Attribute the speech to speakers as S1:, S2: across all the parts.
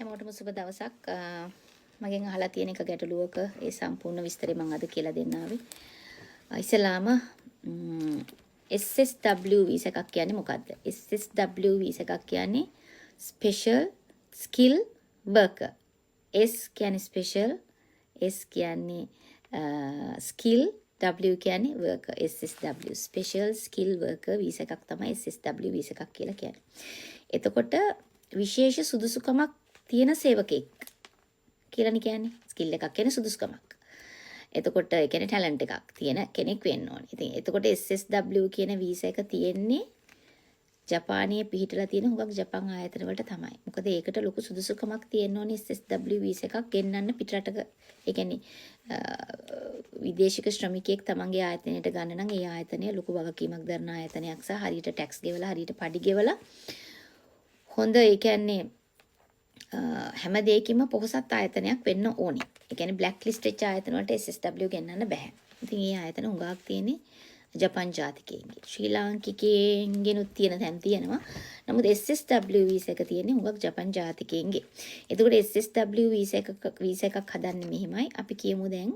S1: හැමෝටම සුබ දවසක්. මගෙන් අහලා තියෙන එක ගැටලුවක ඒ සම්පූර්ණ විස්තරය මම අද කියලා දෙන්න ආවේ. ඉස්සලාම SSW වීසා එකක් කියන්නේ මොකද්ද? SSW වීසා එකක් කියන්නේ Special Skill Worker. S කියන්නේ Special, S කියන්නේ Skill, W කියන්නේ Worker. SSW Special Skill Worker visa එකක් තමයි SSW වීසා එකක් කියලා කියන්නේ. එතකොට විශේෂ සුදුසුකමක් තියෙන සේවකෙක් කියලානේ කියන්නේ. ස්කිල් එකක් කියන්නේ සුදුසුකමක්. එතකොට ඒ කියන්නේ ටැලන්ට් එකක් තියෙන කෙනෙක් වෙන්න ඕනේ. ඉතින් එතකොට SSW කියන වීසා එක තියෙන්නේ ජපානයේ පිහිටලා තියෙන හුඟක් ජපන් ආයතන වලට තමයි. මොකද ඒකට ලොකු සුදුසුකමක් තියෙන්න ඕනේ SSW වීසා එකක් ගෙන්නන්න පිටරටක. ඒ කියන්නේ විදේශික ශ්‍රමිකයෙක් තමන්ගේ ආයතනයට ගන්න නම් ඒ ආයතනය ලොකු වගකීමක් දරන ආයතනයක් සහ හරියට ටැක්ස් ගෙවලා හරියට පඩි ගෙවලා හොඳ ඒ කියන්නේ හැම දෙයකින්ම පොහොසත් ආයතනයක් වෙන්න ඕනේ. ඒ කියන්නේ බ්ලැක් ලිස්ට් වෙච්ච ආයතන වලට SSW ගෙන්නන්න බෑ. ඉතින් මේ ආයතන හුඟක් තියෙන්නේ ජපන් ජාතිකයන්ගේ. ශ්‍රී ලාංකිකයන්ගෙනුත් තියෙන තැන් තියෙනවා. නමුත් SSW වීසා එක තියෙන්නේ හුඟක් ජපන් ජාතිකයන්ගේ. එතකොට SSW වීසා එකක් හදන්නේ මෙහිමයි. අපි කියමු දැන්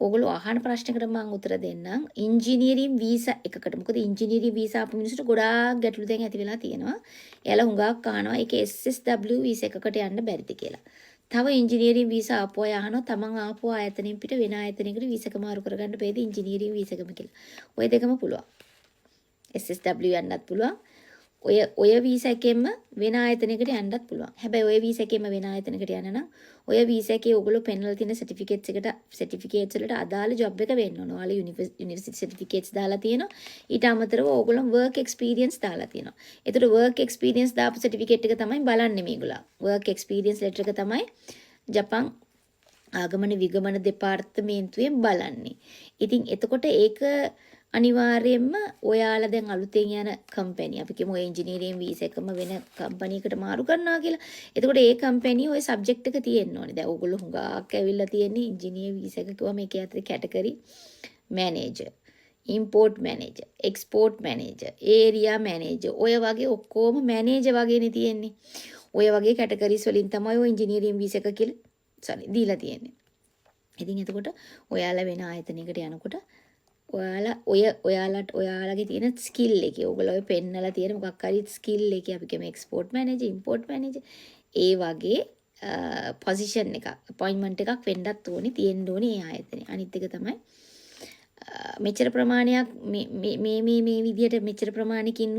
S1: ඕගොල්ලෝ අහන ප්‍රශ්නකට මම උත්තර දෙන්නම්. ඉංජිනේරින් වීසා එකකට. මොකද ඉංජිනේරින් වීසා අපු මිනිස්සුන්ට ගොඩාක් ගැටලු දැන් ඇති වෙලා තියෙනවා. එයාලා හුඟක් අහනවා ඒක SSW වීසා එකකට යන්න බැරිද කියලා. තව ඉංජිනේරින් වීසා ආපු අය අහනවා තමන් ආපු ආයතනයෙන් පිට වෙන ආයතනයකට වීසා එක මාරු කරගන්න බැයිද ඉංජිනේරින් වීසා එකම කියලා. ওই දෙකම පුළුවන්. SSW යන්නත් පුළුවන්. ඔය වීසා එකෙන්ම වෙන ආයතනයකට යන්නත් පුළුවන්. හැබැයි ඔය වීසා එකෙන්ම වෙන ආයතනයකට යන්න නම් ඔය වීසා එකේ ඔයගොල්ලෝ පෙන්වලා තියෙන සර්ටිෆිකේට්ස් වලට අදාළ ජොබ් එක වෙන්න ඕන. ඔයාලා යුනිවර්සිටි සර්ටිෆිකේට්ස් දාලා තියෙනවා. ඊට අමතරව ඕගොල්ලෝ වර්ක් එක්ස්පීරියන්ස් දාලා තියෙනවා. ඒතර වර්ක් එක්ස්පීරියන්ස් දාපු සර්ටිෆිකේට් එක තමයි බලන්නේ මේගොල්ලෝ. වර්ක් එක්ස්පීරියන්ස් ලෙටර් එක තමයි ජපන් ආගමන විගමන දෙපාර්තමේන්තුවෙන් බලන්නේ. ඉතින් එතකොට ඒක අනිවාර්යයෙන්ම ඔයාලා දැන් අලුතෙන් යන කම්පැනි අපි කියමු එන්ජිනියරින් වීසා එකම වෙන කම්පැනියකට මාරු කරනවා කියලා. එතකොට ඒ කම්පැනි ওই සබ්ජෙක්ට් එක තියෙන්න ඕනේ. දැන් ඕගොල්ලෝ හුඟක් ඇවිල්ලා තියෙන්නේ ඉන්ජිනියර් වීසා එක කිව්වම මේකේ අතර category manager, import manager, export manager, area manager ඔය වගේ ඔක්කොම මැනේජර් වගේනේ තියෙන්නේ. ඔය වගේ කැටගරිස් වලින් තමයි ඔය ඉන්ජිනියරින් වීසා එක කියලා දීලා තියෙන්නේ. ඉතින් එතකොට ඔයාලා වෙන ආයතනයකට යනකොට ඔයාලගේ තියෙන ස්කිල් එකේ ඔයගොල්ලෝ ඔය පෙන්නලා තියෙන මොකක් හරි ස්කිල් එකේ අපි කියමු එක්ස්පෝර්ට් මැනේජර් ඉම්පෝර්ට් මැනේජර් ඒ වගේ පොසිෂන් එකක් අපොයින්ට්මන්ට් එකක් වෙන්නත් ඕනේ තියෙන්න ඕනේ ඒ ආයතනේ. අනිත් එක තමයි මෙච්චර ප්‍රමාණයක් මේ විදියට මෙච්චර ප්‍රමාණකින්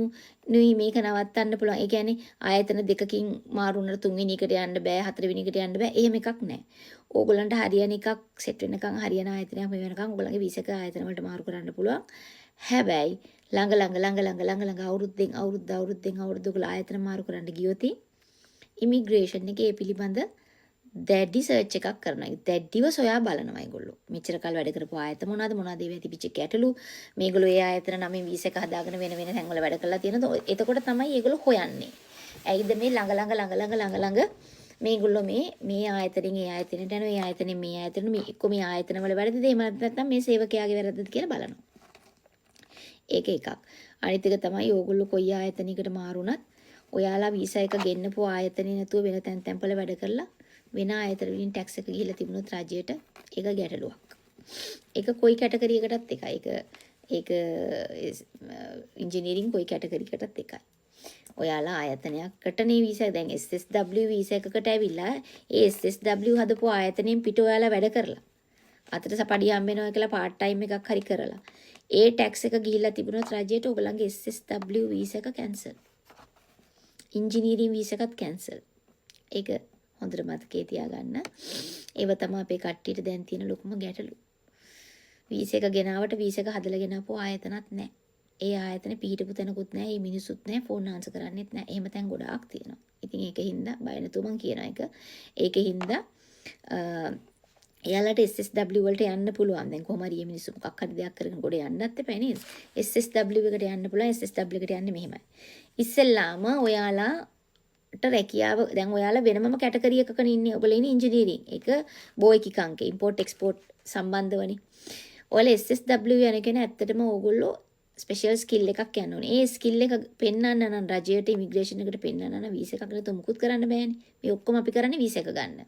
S1: නුයි මේක නවත්තන්න පුළුවන්. ඒ කියන්නේ ආයතන දෙකකින් මාරු වුණාට තුන්වෙනි එකට යන්න බෑ, හතරවෙනි එකට යන්න බෑ. එහෙම එකක් නැහැ. ඕගොල්ලන්ට හරියන එකක් සෙට් වෙනකන් හරියන ආයතනයක් මේ වෙනකන් ඕගොල්ලන්ගේ වීසා එක ආයතන වලට මාරු කරන්න පුළුවන්. හැබැයි ළඟ අවුරුද්දෙන් අවුරුද්දක ආයතන මාරු කරන්න ගියොත් ඉමිග්‍රේෂන් එකේ ඒ පිළිබඳ දැඩි සර්ච් එකක් කරනවා. දැඩිව සොයා බලනවා ඒගොල්ලෝ. මෙච්චර කල් වැඩ කරපු ආයතන මොනවද ඒවා තිබිච්ච ගැටලු. මේගොල්ලෝ ඒ ආයතන නමින් වීසා එක හදාගෙන වෙන තැන්වල වැඩ කරලා තියෙනද? එතකොට තමයි ඒගොල්ලෝ හොයන්නේ. ඇයිද මේ ළඟ මේගොල්ලෝ මේ ආයතනෙන් ඒ ආයතනයට යනවා. ඒ ආයතනෙන් මේ ආයතනෙට මේ එක්ක මේ ආයතන වල වැරදිද? එහෙම නැත්නම් මේ සේවකයාගේ වැරදිද කියලා බලනවා. ඒක එකක්. අනිත් එක තමයි ඕගොල්ලෝ කොයි ආයතනයකට මාරුණත් ඔයාලා වීසා එක ගෙන්නපු ආයතනේ නැතුව වෙන තැන්වල වැඩ කරලා වෙන ආයතන වලින් ටැක්ස් එක ගිහිල්ලා තිබුණොත් රජයට ඒක ගැටලුවක්. ඒක කොයි කැටගරි එකටත් එකයි. ඒක ඉංජිනේරින් කොයි කැටගරි එකටත් එකයි. ඔයාලා ආයතනයකටනේ වීසා දැන් SSW වීසා එකකට ඇවිල්ලා ඒ SSW හදපු ආයතනයෙන් පිට ඔයාලා වැඩ කරලා අතට සපඩිය හම්බ වෙනවා කියලා පාර්ට් ටයිම් එකක් හරි කරලා ඒ ටැක්ස් එක ගිහිල්ලා තිබුණොත් රජයට ඔයගලගේ SSW වීසා එක කැන්සල්. ඉංජිනේරින් වීසා එකත් කැන්සල්. ඒක හොඳට මතකේ තියාගන්න. ඒව තමයි අපේ කට්ටියට දැන් තියෙන ලොකුම ගැටලු. වීසා එක ගෙනාවට වීසා එක හදලා ගෙනාපු ආයතනත් නැහැ. ඒ ආයතනේ පිහිටපු තැනකුත් නැහැ. මේ මිනිසුත් නැහැ. ෆෝන් ආන්සර් කරන්නෙත් නැහැ. එහෙම තැන් ගොඩාක් තියෙනවා. ඉතින් ඒකින්ද බය නැතුව මං කියන එක. ඒකින්ද එයාලට SSW වලට යන්න පුළුවන්. දැන් කොහොම හරි මේ මිනිස්සු මොකක් හරි දෙයක් කරගෙන ගොඩ යන්නත් එපා නේද? SSW එකට යන්න පුළුවන්. SSW එකට යන්නේ මෙහෙමයි. ඉස්සෙල්ලාම ඔයාලා රැකියාව දැන් ඔයාලා වෙනමම කැටගරි එකක ඉන්නේ. ඔයගොල්ලෝ ඉන්නේ ඉංජිනේරින්. ඒක බෝයිකික අංකේ ඉම්පෝර්ට් එක්ස්පෝර්ට් සම්බන්ධවනේ. ඔයාලා SSW යන කෙනා ඇත්තටම ඕගොල්ලෝ ස්පෙෂල් ස්කිල් එකක් යන්න ඕනේ. ඒ ස්කිල් එක පෙන්වන්න නම් රජයට ඉමිග්‍රේෂන් එකට පෙන්වන්න නම් වීසා එකක් නැතුව මුකුත් කරන්න බෑනේ. මේ ඔක්කොම අපි කරන්නේ වීසා එක ගන්න.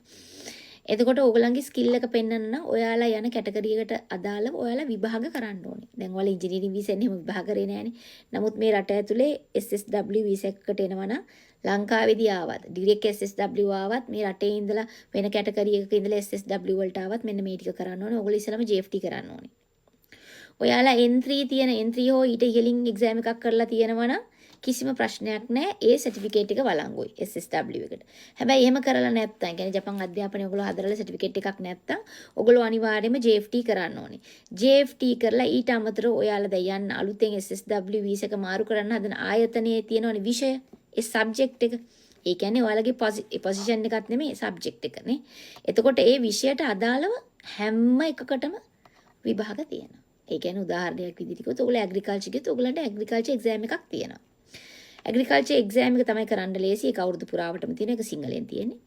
S1: එතකොට ඕගොල්ලන්ගේ ස්කිල් එක පෙන්වන්න නම් ඔයාලා යන කැටගරි එකට අදාළව ඔයාලා විභාග කරන්න ඕනේ. දැන් ඔයාලා ඉංජිනේරින් වීසා එහෙම විභාග කරේ නෑනේ. නමුත් මේ රට ඇතුලේ SSW වීසා එකකට එනවා නම් ලංකාවේදී ආවත් ඩිරෙක්ට් SSW ආවත් මේ රටේ ඉඳලා වෙන කැටගරි එකක ඉඳලා SSW වලට ආවත් මෙන්න මේ ටික කරන්න ඕනේ. ඔයගොල්ලෝ ඉස්සෙල්ලාම JFT කරන්න ඕනේ. ඔයාලා N3 තියෙන N3 හෝ ඊට ඉහළින් එක්සෑම් එකක් කරලා තියෙනවා නම් කිසිම ප්‍රශ්නයක් නැහැ. ඒ සර්ටිෆිකේට් එක වළංගුයි SSW එකට. හැබැයි එහෙම කරලා නැත්නම්, يعني ජපන් අධ්‍යාපනයේ ඔයගොල්ලෝ හදලා සර්ටිෆිකේට් එකක් නැත්නම් ඔයගොල්ලෝ අනිවාර්යයෙන්ම JFT කරන්න ඕනේ. JFT කරලා ඊට අමතරව ඔයාලා දැන් යන්න අලුතෙන් SSW වීසා එක මාරු කරන්න හදන ආයතනයේ තියෙනවනේ විෂය, ඒ සබ්ජෙක්ට් එක. ඒ කියන්නේ ඔයාලගේ පොසිෂන් එකක් නෙමෙයි සබ්ජෙක්ට් එකනේ. එතකොට ඒ විෂයට අදාළව හැම එකකටම විභාග තියෙනවා. ඒ කියන්නේ උදාහරණයක් විදිහට කිව්වොත් ඔයගොල්ලෝ ඇග්‍රිකල්චර් ගියොත් ඔයගොල්ලන්ට ඇග්‍රිකල්චර් එක්සෑම් එකක් තියෙනවා. ඇග්‍රිකල්චර් එක්සෑම් එක තමයි කරන්න ලේසි. ඒක අවුරුදු පුරාවටම තියෙන එක සිංහලෙන් තියෙන්නේ.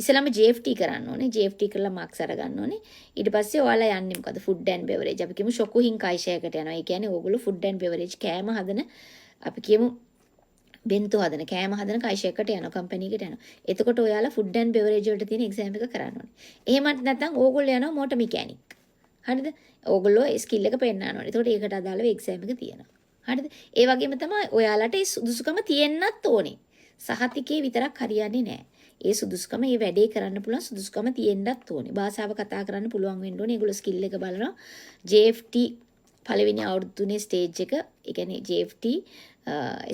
S1: ඉස්සෙල්ලාම JFT කරන්න ඕනේ. JFT කරලා මාක්ස් අරගන්න ඕනේ. ඊට පස්සේ ඔයාලා යන්නේ මොකද? Food and beverage. අපි කියමු ෂොකුහින් කයිෂයකට යනවා. ඒ කියන්නේ ඕගොල්ලෝ ෆුඩ් ඇන්ඩ් බෙවරේජ් කෑම හදන අපි කියමු බෙන්තෝ හදන කෑම හදන කයිෂයකට යනවා, කම්පැනි එකට යනවා. එතකොට ඔයාලා ෆුඩ් ඇන්ඩ් බෙවරේජ් වලට තියෙන එක්සෑම් එක කරන්න ඕනේ. එහෙමත් නැත්නම් ඕගොල්ලෝ යනවා මෝටර් මෙකැනික්. හරිද? ඕගොල්ලෝ ස්කිල් එක පෙන්නන්න ඕනේ. එතකොට ඒකට අදාළව එක්සෑම් එක තියෙනවා. හරිද? ඒ වගේම තමයි ඔයාලට ඒ සුදුසුකම තියෙන්නත් ඕනේ. සහතිකේ විතරක් හරියන්නේ නැහැ. ඒ සුදුසුකම මේ වැඩේ කරන්න පුළුවන් සුදුසුකම තියෙන්නත් ඕනේ. භාෂාව කතා කරන්න පුළුවන් වෙන්න ඕනේ. ඒගොල්ලෝ ස්කිල් එක බලනවා. JFT පළවෙනි අවුරුදු තුනේ ස්ටේජ් එක, ඒ කියන්නේ JFT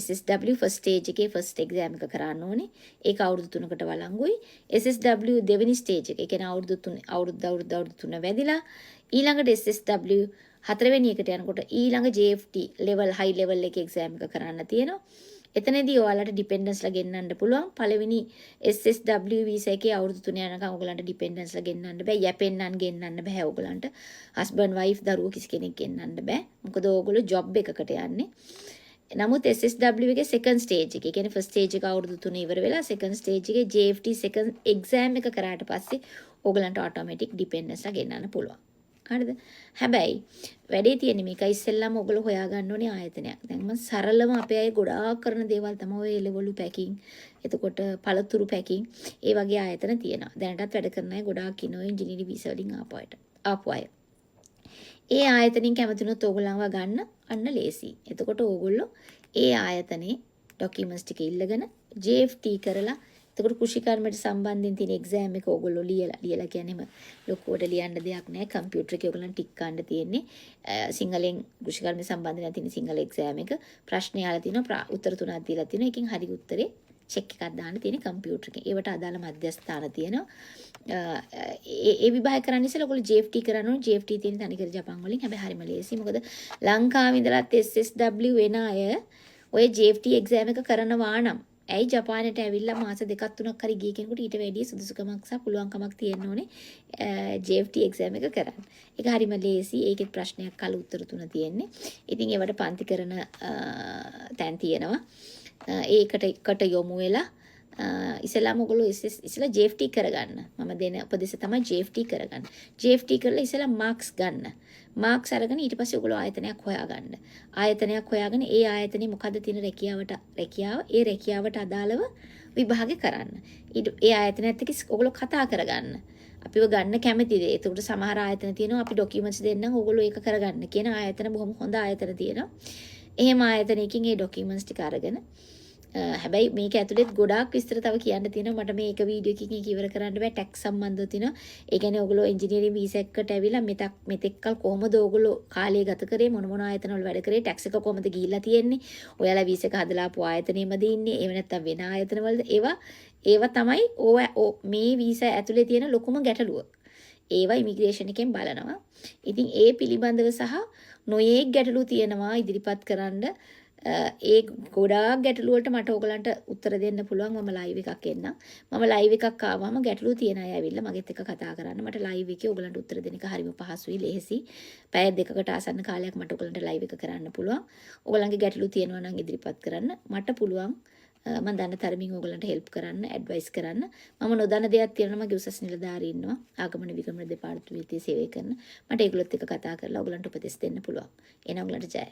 S1: SSW ෆස්ට් ස්ටේජ් එකේ ෆස්ට් එක්සෑම් එක කරන්න ඕනේ. ඒක අවුරුදු 3කට වළංගුයි. SSW දෙවෙනි ස්ටේජ් එක, ඒ කියන්නේ අවුරුදු 3 වැඩිලා ඊළඟට SSW හතරවෙනි එකට යනකොට ඊළඟ JFT level high level එකේ එක්සෑම් එක කරන්න තියෙනවා. එතනදී ඔයාලට ඩිපෙන්ඩන්ස්ලා ගෙන්නන්න පුළුවන්. පළවෙනි SSW වීසා එකේ අවුරුදු 3 යනකම් ඔයගලන්ට ඩිපෙන්ඩන්ස්ලා ගෙන්නන්න බෑ. යැපෙන්නන් ගෙන්නන්න බෑ ඔයගලන්ට. හස්බන්ඩ් වයිෆ් දරුවෝ කිසි කෙනෙක් ගෙන්නන්න බෑ. මොකද ඕගොල්ලෝ ජොබ් එකකට යන්නේ. නමුත් SSW එකේ සෙකන්ඩ් ස්ටේජ් එක, ඒ කියන්නේ ෆස්ට් ස්ටේජ් එක අවුරුදු 3 ඉවර වෙලා සෙකන්ඩ් ස්ටේජ් එකේ JFT සෙකන්ඩ් එක්සෑම් එක කරාට පස්සේ ඕගලන්ට ඔටෝමැටික් ඩිපෙන්ඩන්ස්ලා ගෙන්නන්න පුළුවන්. හරිද? හැබැයි වැඩේ තියෙන්නේ මේක ඉස්සෙල්ලාම ඔයගොල්ලෝ හොයාගන්න ඕනේ ආයතනයක්. දැන් මම සරලව අපේ අය ගොඩාක් කරන දේවල් තමයි ඔය එළවලු පැකින්, එතකොට පළතුරු පැකින්, ඒ වගේ ආයතන තියෙනවා. දැනටත් වැඩ කරන අය ගොඩාක් ඉන්නවා ඉංජිනේරිං වීසා වලින් ආපු අය. ඒ ආයතනින් කැමතිනොත් ඕගොල්ලන්ව ගන්න අන්න ලේසි. එතකොට ඕගොල්ලෝ ඒ ආයතනයේ ડોකියුමන්ට්ස් ටික ඉල්ලගෙන JFT කරලා එතකොට කෘෂිකර්මයට සම්බන්ධයෙන් තියෙන එක්සෑම් එක ඕගොල්ලෝ ලියලා කියන්නේම ලොකුවට ලියන්න දෙයක් නැහැ. කම්පියුටර් එකේ ඕගොල්ලන් ටික් ගන්න තියෙන්නේ. සිංහලෙන් කෘෂිකර්මයට සම්බන්ධයෙන් තියෙන සිංහල එක්සෑම් එක ප්‍රශ්න අහලා තිනවා, උත්තර තුනක් දීලා තිනවා. එකකින් හරි උත්තරේ චෙක් එකක් දාන්න තියෙන කම්පියුටර් එකේ. ඒවට අදාළ මධ්‍යස්ථාන තියෙනවා. ඒ විභාග කරන්න ඉස්සෙල්ලා ඔයගොල්ලෝ JFT කරන්න ඕනේ. JFT තියෙන තනිකර ජපන් වලින්. හැබැයි හරිම ලේසි. මොකද ලංකාවේ ඉඳලත් SSW වෙන අය ඔය JFT එක්සෑම් එක කරනවා නම් ඇයි ජපානයට ඇවිල්ලා මාස 2-3ක් හරි ගිය කෙනෙකුට ඊට වැඩිය සුදුසුකමක් සහ පුළුවන්කමක් තියෙන්න ඕනේ JFT එක්සෑම් එක කරන්න. ඒක හරිම ලේසි. ඒකෙත් ප්‍රශ්නයක් අහලා උත්තර 3 තියෙන්නේ. ඉතින් ඒවට පන්ති කරන තැන් තියෙනවා. ඒකට යොමු වෙලා ඉස්සෙල්ලාම ඔයගොල්ලෝ ඉස්සෙල්ලා JFT කරගන්න. මම දෙන උපදෙස් තමයි JFT කරගන්න. JFT කරලා ඉස්සෙල්ලා මාක්ස් ගන්න. මාක්ස් අරගෙන ඊට පස්සේ ඔයගොල්ලෝ ආයතනයක් හොයාගන්න. ආයතනයක් හොයාගෙන ඒ ආයතනේ මොකද්ද තියෙන ඒ රැකියාවට අදාළව විභාගය කරන්න. ඒ ආයතනයත් එක්ක ඔයගොල්ලෝ කතා කරගන්න. අපිව ගන්න කැමතිද? ඒකට සමහර ආයතන තියෙනවා අපි ડોකියුමන්ට්ස් දෙන්නම් ඔයගොල්ලෝ ඒක කරගන්න කියන ආයතන බොහොම හොඳ ආයතන තියෙනවා. එහෙම ආයතනයකින් ඒ ડોකියුමන්ට්ස් ටික අරගෙන හැබැයි මේක ඇතුළෙත් ගොඩාක් විස්තර තව කියන්න තියෙනවා. මට මේක වීඩියෝ එකකින් ඒක ඉවර කරන්න බෑ. ටැක්ස් සම්බන්ධව තියෙනවා. ඒ කියන්නේ ඔයගොල්ලෝ ඉංජිනේරිං වීසා එකකට ඇවිල්ලා මෙතෙක්කල් කොහොමද ඔයගොල්ලෝ කාලය ගත කරේ, මොන ආයතන වල වැඩ කරේ, ටැක්ස් එක කොහොමද ගිහිල්ලා තියෙන්නේ, ඔයාලා වීසා එක හදලා ආපු ආයතනෙමද ඉන්නේ, එහෙම නැත්නම් වෙන ආයතන වලද, ඒවා තමයි මේ වීසා ඇතුලේ තියෙන ලොකුම ගැටලුව. ඒවා ඉමිග්‍රේෂන් එකෙන් බලනවා. ඉතින් ඒ පිළිබඳව සහ නොයේක් ගැටලු තියෙනවා ඉදිරිපත් කරන්න. ඒ ගොඩාක් ගැටලු වලට මට ඕගලන්ට උත්තර දෙන්න පුළුවන්. මම ලයිව් එකක් එන්නම්. මම ලයිව් එකක් ආවම ගැටලු තියෙන අය ඇවිල්ලා මගෙත් එක්ක කතා කරන්න. මට ලයිව් එකේ ඕගලන්ට උත්තර දෙන්න එක හරිම පහසුයි, ලෙහෙසි. පැය දෙකකට ආසන්න කාලයක් මට ඕගලන්ට ලයිව් එක කරන්න පුළුවන්. ඕගලන්ගේ ගැටලු තියෙනවා නම් ඉදිරිපත් කරන්න. මට පුළුවන් මම දන්න තරමින් ඕගලන්ට හෙල්ප් කරන්න, ඇඩ්වයිස් කරන්න. මම නොදන්න දෙයක් තියෙනවා නම් මගේ උසස් නිලධාරී ඉන්නවා. ආගමන විගමන දෙපාර්තමේන්තුවේ සේවය කරන. මට ඒගොල්ලොත් එක්ක කතා කරලා ඕගලන්ට උපදෙස් දෙන්න පුළුවන්. එහෙනම් ඕගලන්ට ජය.